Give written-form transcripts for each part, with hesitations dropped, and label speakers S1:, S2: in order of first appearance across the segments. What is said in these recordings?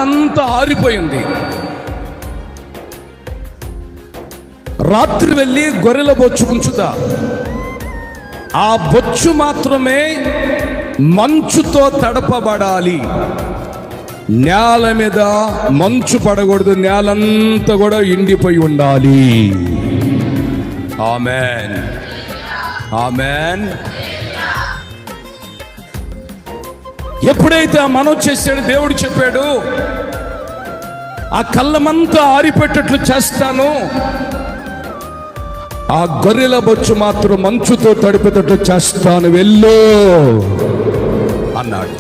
S1: అంతా ఆరిపోయింది. రాత్రి వెళ్ళి గొర్రెల బొచ్చు ఉంచుతా, ఆ బొచ్చు మాత్రమే మంచుతో తడపబడాలి. నేల మీద మంచు పడకూడదు, నేలంతా కూడా ఎండిపోయి ఉండాలి. Amen, amen. ఎప్పుడైతే ఆ మనం చేశాడు, దేవుడు చెప్పాడు, ఆ కళ్ళమంతా ఆరిపెట్టట్లు చేస్తాను, ఆ గొర్రెల బొచ్చు మాత్రం మంచుతో తడిపేటట్లు చేస్తాను, వెళ్ళు అన్నాడు.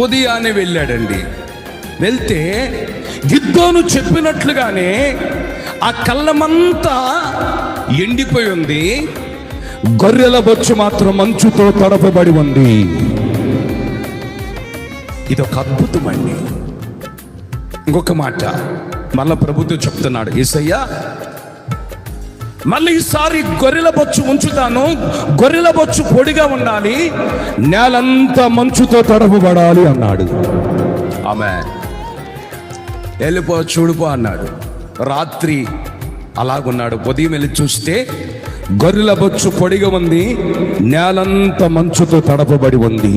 S1: ఉదయాన్నే వెళ్ళాడండి. వెళ్తే గిద్దోను చెప్పినట్లుగానే ఆ కళ్ళమంతా ఎండిపోయి ఉంది, గొర్రెల బొచ్చు మాత్రం మంచుతో తడపబడి ఉంది. ఇదొక అద్భుతం అండి. ఇంకొక మాట మళ్ళా ప్రభుత్వం చెప్తున్నాడు, యేసయ్యా మళ్ళీ ఈసారి గొర్రెల బొచ్చు ఉంచుతాను, గొర్రెల బొచ్చు పొడిగా ఉండాలి, నేలంతా మంచుతో తడపబడాలి అన్నాడు. ఆమె వెళ్ళిపో చూడుపో అన్నాడు. రాత్రి అలాగున్నాడు. ఉదయం వెళ్ళి చూస్తే గొర్రెల బొచ్చు పొడిగా ఉంది, నేలంతా మంచుతో తడపబడి ఉంది.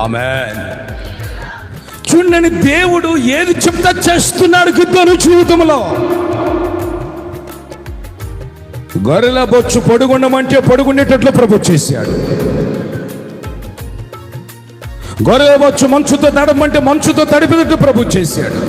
S1: ఆమెన్. చూడండి, దేవుడు ఏది చెప్తా చేస్తున్నాడు గిద్దోను జీవితంలో. గొర్రెల బొచ్చు పొడుగుండమంటే పొడుగుండేటట్లు ప్రభు చేశాడు. గొర్రెల బొచ్చు మంచుతో తడమంటే మంచుతో తడిపేటట్లు ప్రభు చేశాడు.